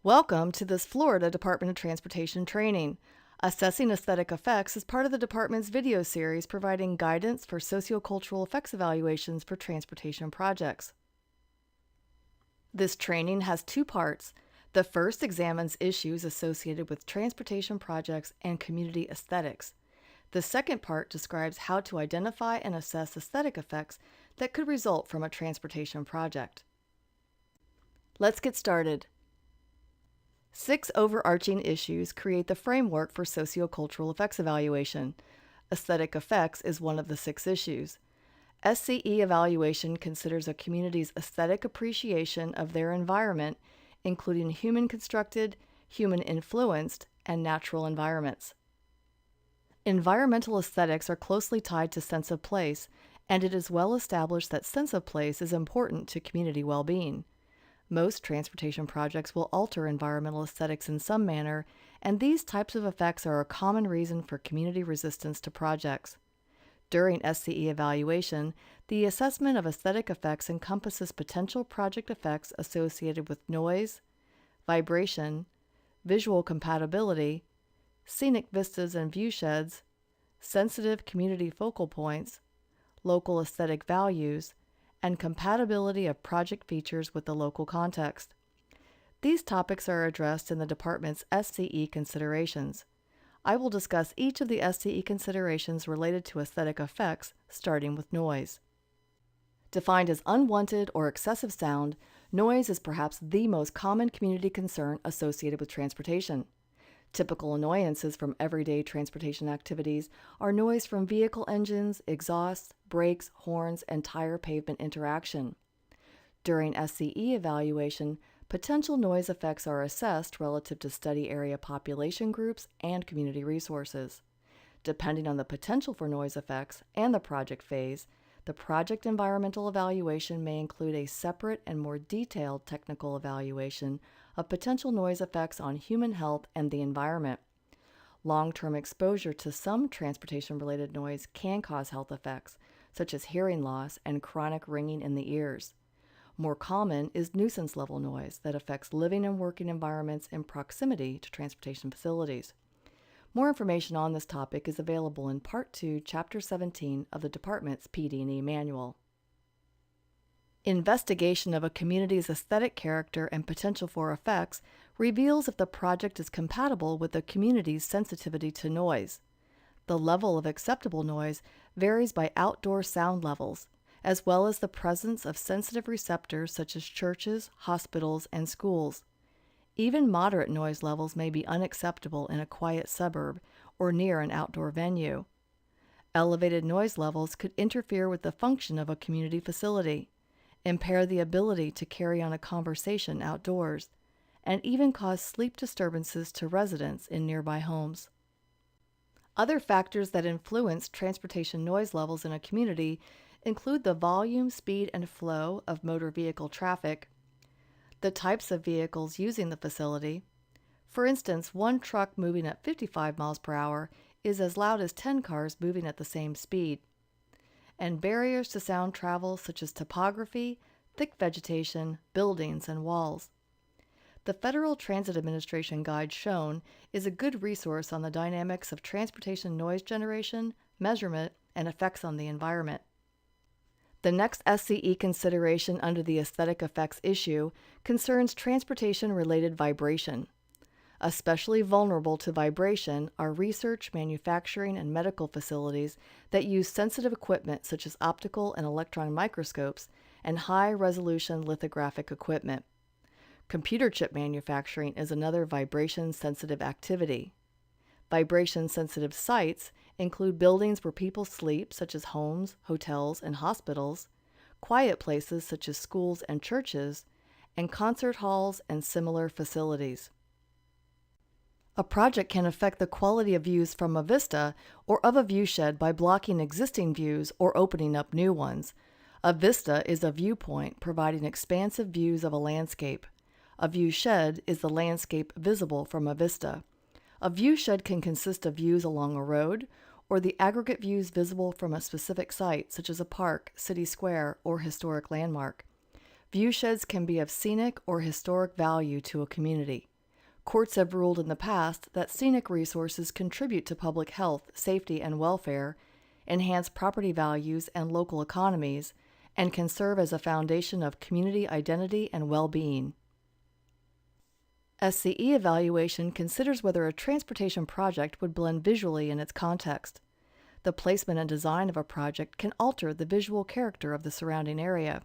Welcome to this Florida Department of Transportation training. Assessing Aesthetic Effects is part of the department's video series providing guidance for sociocultural effects evaluations for transportation projects. This training has two parts. The first examines issues associated with transportation projects and community aesthetics. The second part describes how to identify and assess aesthetic effects that could result from a transportation project. Let's get started. 6 overarching issues create the framework for sociocultural effects evaluation. Aesthetic effects is one of the 6 issues. SCE Evaluation considers a community's aesthetic appreciation of their environment, including human-constructed, human-influenced, and natural environments. Environmental aesthetics are closely tied to sense of place, and it is well established that sense of place is important to community well-being. Most transportation projects will alter environmental aesthetics in some manner, and these types of effects are a common reason for community resistance to projects. During SCE evaluation, the assessment of aesthetic effects encompasses potential project effects associated with noise, vibration, visual compatibility, scenic vistas and viewsheds, sensitive community focal points, local aesthetic values, and compatibility of project features with the local context. These topics are addressed in the department's SCE considerations. I will discuss each of the SCE considerations related to aesthetic effects, starting with noise. Defined as unwanted or excessive sound, noise is perhaps the most common community concern associated with transportation. Typical annoyances from everyday transportation activities are noise from vehicle engines, exhausts, brakes, horns, and tire pavement interaction. During SCE evaluation, potential noise effects are assessed relative to study area population groups and community resources. Depending on the potential for noise effects and the project phase, the project environmental evaluation may include a separate and more detailed technical evaluation of potential noise effects on human health and the environment. Long-term exposure to some transportation-related noise can cause health effects, such as hearing loss and chronic ringing in the ears. More common is nuisance-level noise that affects living and working environments in proximity to transportation facilities. More information on this topic is available in Part 2, Chapter 17 of the Department's PD&E Manual. Investigation of a community's aesthetic character and potential for effects reveals if the project is compatible with the community's sensitivity to noise. The level of acceptable noise varies by outdoor sound levels, as well as the presence of sensitive receptors such as churches, hospitals, and schools. Even moderate noise levels may be unacceptable in a quiet suburb or near an outdoor venue. Elevated noise levels could interfere with the function of a community facility, impair the ability to carry on a conversation outdoors, and even cause sleep disturbances to residents in nearby homes. Other factors that influence transportation noise levels in a community include the volume, speed, and flow of motor vehicle traffic, the types of vehicles using the facility. For instance, one truck moving at 55 miles per hour is as loud as 10 cars moving at the same speed. And barriers to sound travel such as topography, thick vegetation, buildings, and walls. The Federal Transit Administration Guide shown is a good resource on the dynamics of transportation noise generation, measurement, and effects on the environment. The next SCE consideration under the aesthetic effects issue concerns transportation-related vibration. Especially vulnerable to vibration are research, manufacturing, and medical facilities that use sensitive equipment such as optical and electron microscopes and high-resolution lithographic equipment. Computer chip manufacturing is another vibration-sensitive activity. Vibration-sensitive sites include buildings where people sleep, such as homes, hotels, and hospitals, quiet places such as schools and churches, and concert halls and similar facilities. A project can affect the quality of views from a vista or of a viewshed by blocking existing views or opening up new ones. A vista is a viewpoint providing expansive views of a landscape. A viewshed is the landscape visible from a vista. A viewshed can consist of views along a road or the aggregate views visible from a specific site, such as a park, city square, or historic landmark. Viewsheds can be of scenic or historic value to a community. Courts have ruled in the past that scenic resources contribute to public health, safety, and welfare, enhance property values and local economies, and can serve as a foundation of community identity and well-being. SCE Evaluation considers whether a transportation project would blend visually in its context. The placement and design of a project can alter the visual character of the surrounding area.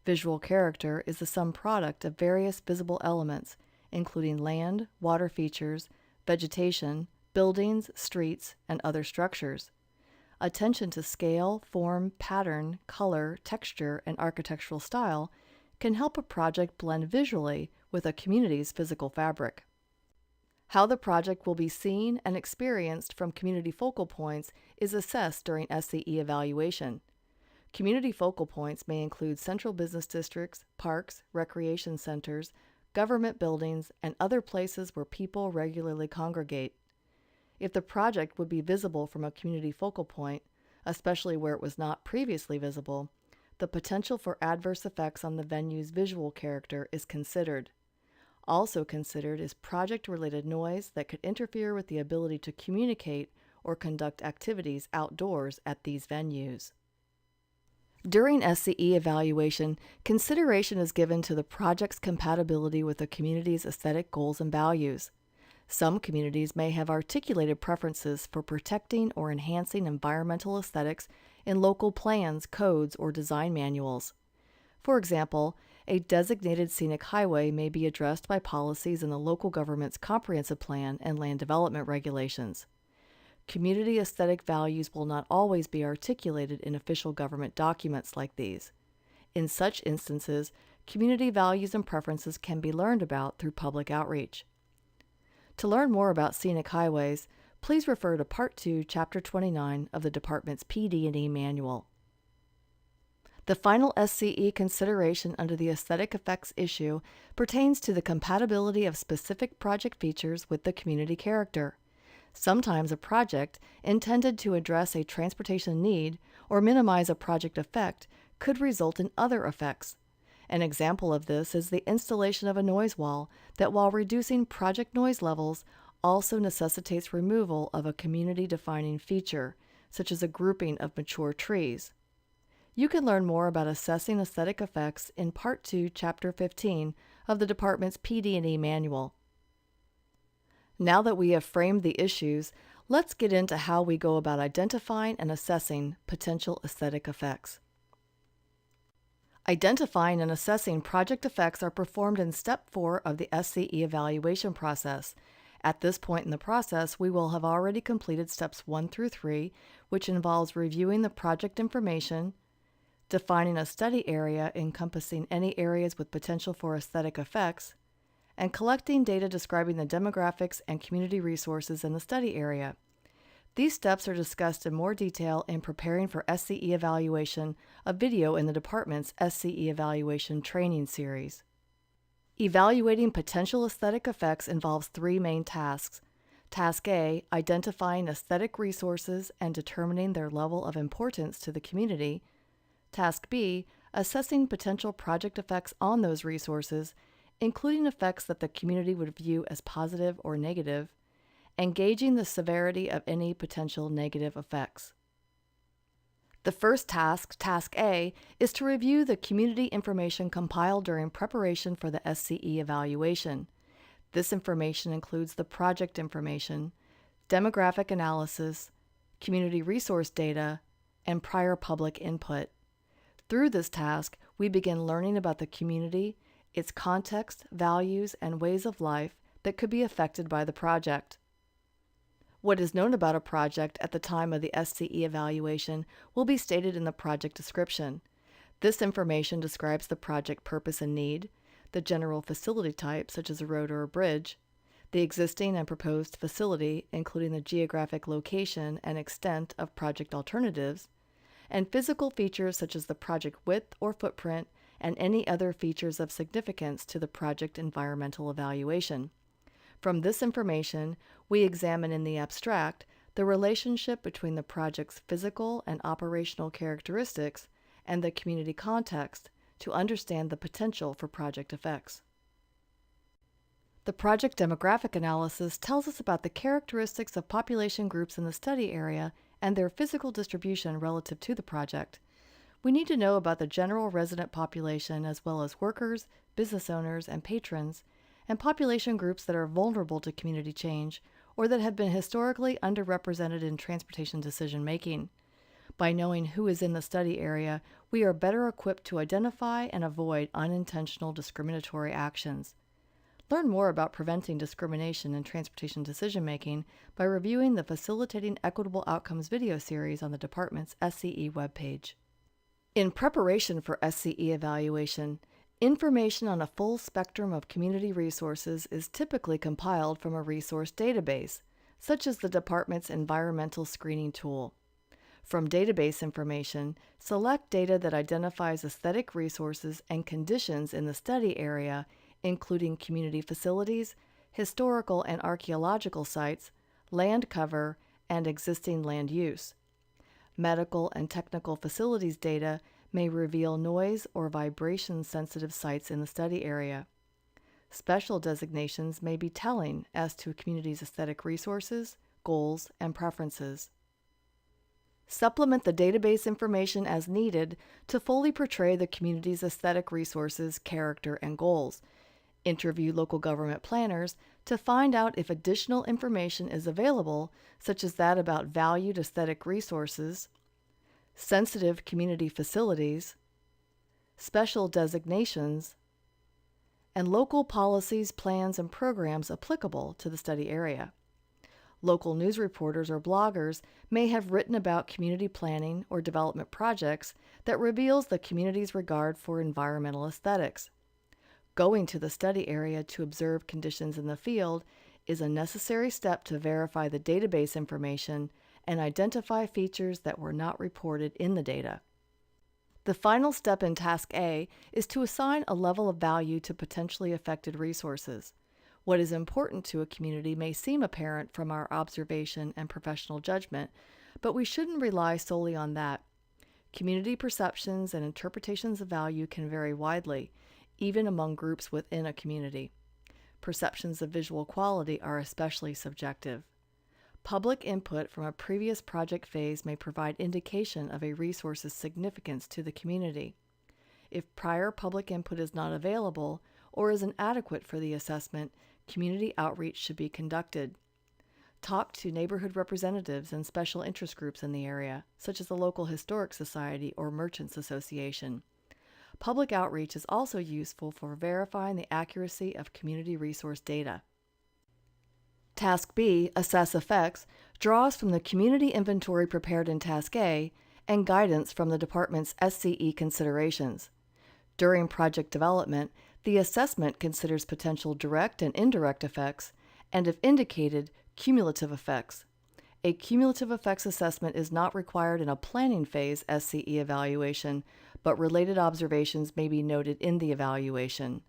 Visual character is the sum product of various visible elements, including land, water features, vegetation, buildings, streets, and other structures. Attention to scale, form, pattern, color, texture, and architectural style can help a project blend visually with a community's physical fabric. How the project will be seen and experienced from community focal points is assessed during SCE evaluation. Community focal points may include central business districts, parks, recreation centers, government buildings, and other places where people regularly congregate. If the project would be visible from a community focal point, especially where it was not previously visible, the potential for adverse effects on the venue's visual character is considered. Also considered is project-related noise that could interfere with the ability to communicate or conduct activities outdoors at these venues. During SCE evaluation, consideration is given to the project's compatibility with the community's aesthetic goals and values. Some communities may have articulated preferences for protecting or enhancing environmental aesthetics in local plans, codes, or design manuals. For example, a designated scenic highway may be addressed by policies in the local government's comprehensive plan and land development regulations. Community aesthetic values will not always be articulated in official government documents like these. In such instances, community values and preferences can be learned about through public outreach. To learn more about scenic highways, please refer to Part 2, Chapter 29 of the Department's PD&E Manual. The final SCE consideration under the aesthetic effects issue pertains to the compatibility of specific project features with the community character. Sometimes a project intended to address a transportation need or minimize a project effect could result in other effects. An example of this is the installation of a noise wall that, while reducing project noise levels, also necessitates removal of a community-defining feature, such as a grouping of mature trees. You can learn more about assessing aesthetic effects in Part 2, Chapter 15 of the Department's PD&E Manual. Now that we have framed the issues, let's get into how we go about identifying and assessing potential aesthetic effects. Identifying and assessing project effects are performed in Step 4 of the SCE evaluation process. At this point in the process, we will have already completed Steps 1 through 3, which involves reviewing the project information, defining a study area encompassing any areas with potential for aesthetic effects, and collecting data describing the demographics and community resources in the study area. These steps are discussed in more detail in Preparing for SCE Evaluation, a video in the Department's SCE Evaluation training series. Evaluating potential aesthetic effects involves 3 main tasks. Task A, identifying aesthetic resources and determining their level of importance to the community. Task B, assessing potential project effects on those resources, including effects that the community would view as positive or negative, and gauging the severity of any potential negative effects. The first task, Task A, is to review the community information compiled during preparation for the SCE evaluation. This information includes the project information, demographic analysis, community resource data, and prior public input. Through this task, we begin learning about the community, its context, values, and ways of life that could be affected by the project. What is known about a project at the time of the SCE evaluation will be stated in the project description. This information describes the project purpose and need, the general facility type such as a road or a bridge, the existing and proposed facility including the geographic location and extent of project alternatives, and physical features such as the project width or footprint and any other features of significance to the project environmental evaluation. From this information, we examine in the abstract the relationship between the project's physical and operational characteristics and the community context to understand the potential for project effects. The project demographic analysis tells us about the characteristics of population groups in the study area and their physical distribution relative to the project. We need to know about the general resident population as well as workers, business owners, and patrons, and population groups that are vulnerable to community change or that have been historically underrepresented in transportation decision-making. By knowing who is in the study area, we are better equipped to identify and avoid unintentional discriminatory actions. Learn more about preventing discrimination in transportation decision-making by reviewing the Facilitating Equitable Outcomes video series on the department's SCE webpage. In preparation for SCE evaluation, information on a full spectrum of community resources is typically compiled from a resource database, such as the department's environmental screening tool. From database information, select data that identifies aesthetic resources and conditions in the study area, including community facilities, historical and archaeological sites, land cover, and existing land use. Medical and technical facilities data may reveal noise or vibration-sensitive sites in the study area. Special designations may be telling as to a community's aesthetic resources, goals, and preferences. Supplement the database information as needed to fully portray the community's aesthetic resources, character, and goals. Interview local government planners to find out if additional information is available, such as that about valued aesthetic resources, sensitive community facilities, special designations, and local policies, plans, and programs applicable to the study area. Local news reporters or bloggers may have written about community planning or development projects that reveals the community's regard for environmental aesthetics. Going to the study area to observe conditions in the field is a necessary step to verify the database information and identify features that were not reported in the data. The final step in Task A is to assign a level of value to potentially affected resources. What is important to a community may seem apparent from our observation and professional judgment, but we shouldn't rely solely on that. Community perceptions and interpretations of value can vary widely, even among groups within a community. Perceptions of visual quality are especially subjective. Public input from a previous project phase may provide indication of a resource's significance to the community. If prior public input is not available or is inadequate for the assessment, community outreach should be conducted. Talk to neighborhood representatives and special interest groups in the area, such as the local historic society or merchants association. Public outreach is also useful for verifying the accuracy of community resource data. Task B, Assess Effects, draws from the community inventory prepared in Task A and guidance from the department's SCE considerations. During project development, the assessment considers potential direct and indirect effects, and if indicated, cumulative effects. A cumulative effects assessment is not required in a planning phase SCE evaluation, but related observations may be noted in the evaluation.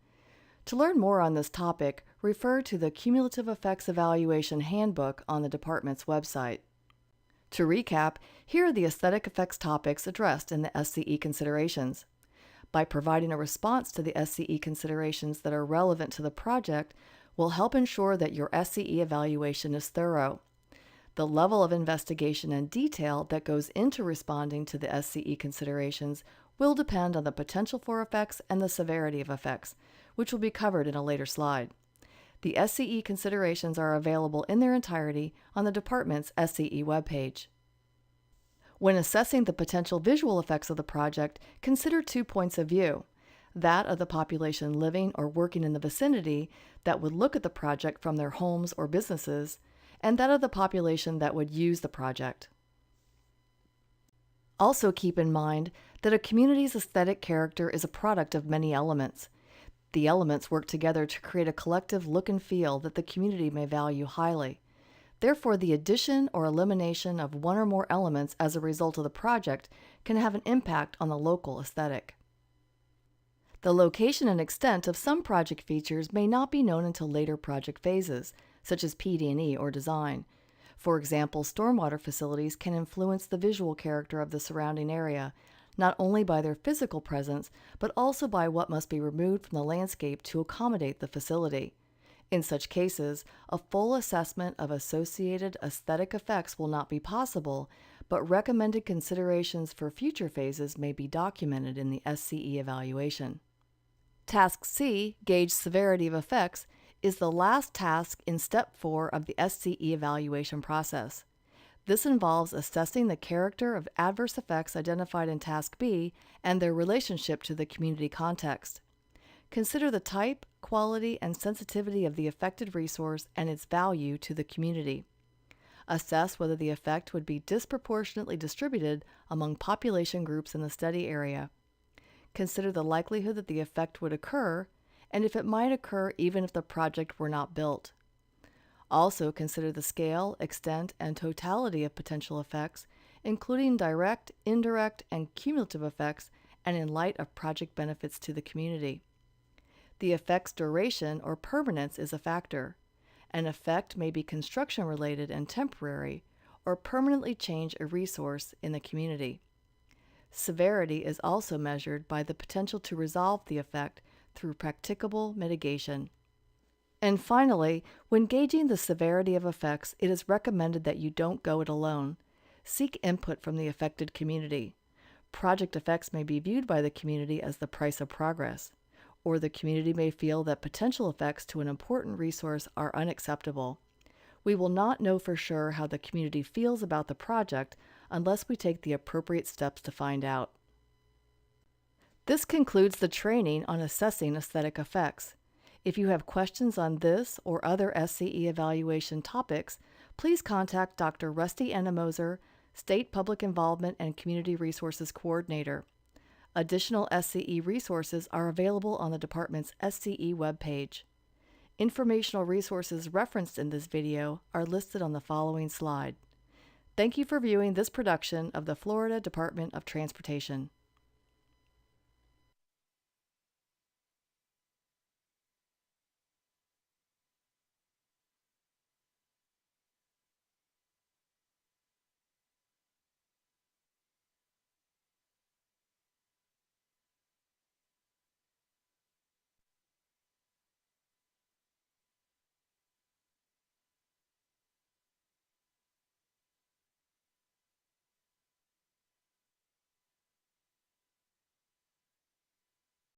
To learn more on this topic, refer to the Cumulative Effects Evaluation Handbook on the department's website. To recap, here are the aesthetic effects topics addressed in the SCE considerations. By providing a response to the SCE considerations that are relevant to the project will help ensure that your SCE evaluation is thorough. The level of investigation and detail that goes into responding to the SCE considerations will depend on the potential for effects and the severity of effects, which will be covered in a later slide. The SCE considerations are available in their entirety on the department's SCE webpage. When assessing the potential visual effects of the project, consider 2 points of view: that of the population living or working in the vicinity that would look at the project from their homes or businesses, and that of the population that would use the project. Also keep in mind that a community's aesthetic character is a product of many elements. The elements work together to create a collective look and feel that the community may value highly. Therefore, the addition or elimination of one or more elements as a result of the project can have an impact on the local aesthetic. The location and extent of some project features may not be known until later project phases, such as PD&E or design. For example, stormwater facilities can influence the visual character of the surrounding area, not only by their physical presence, but also by what must be removed from the landscape to accommodate the facility. In such cases, a full assessment of associated aesthetic effects will not be possible, but recommended considerations for future phases may be documented in the SCE evaluation. Task C, Gauge Severity of Effects, is the last task in Step 4 of the SCE evaluation process. This involves assessing the character of adverse effects identified in Task B and their relationship to the community context. Consider the type, quality, and sensitivity of the affected resource and its value to the community. Assess whether the effect would be disproportionately distributed among population groups in the study area. Consider the likelihood that the effect would occur, and if it might occur even if the project were not built. Also consider the scale, extent, and totality of potential effects, including direct, indirect, and cumulative effects, and in light of project benefits to the community. The effect's duration or permanence is a factor. An effect may be construction-related and temporary, or permanently change a resource in the community. Severity is also measured by the potential to resolve the effect through practicable mitigation. And finally, when gauging the severity of effects, it is recommended that you don't go it alone. Seek input from the affected community. Project effects may be viewed by the community as the price of progress, or the community may feel that potential effects to an important resource are unacceptable. We will not know for sure how the community feels about the project unless we take the appropriate steps to find out. This concludes the training on assessing aesthetic effects. If you have questions on this or other SCE evaluation topics, please contact Dr. Rusty Ennemoser, State Public Involvement and Community Resources Coordinator. Additional SCE resources are available on the department's SCE webpage. Informational resources referenced in this video are listed on the following slide. Thank you for viewing this production of the Florida Department of Transportation.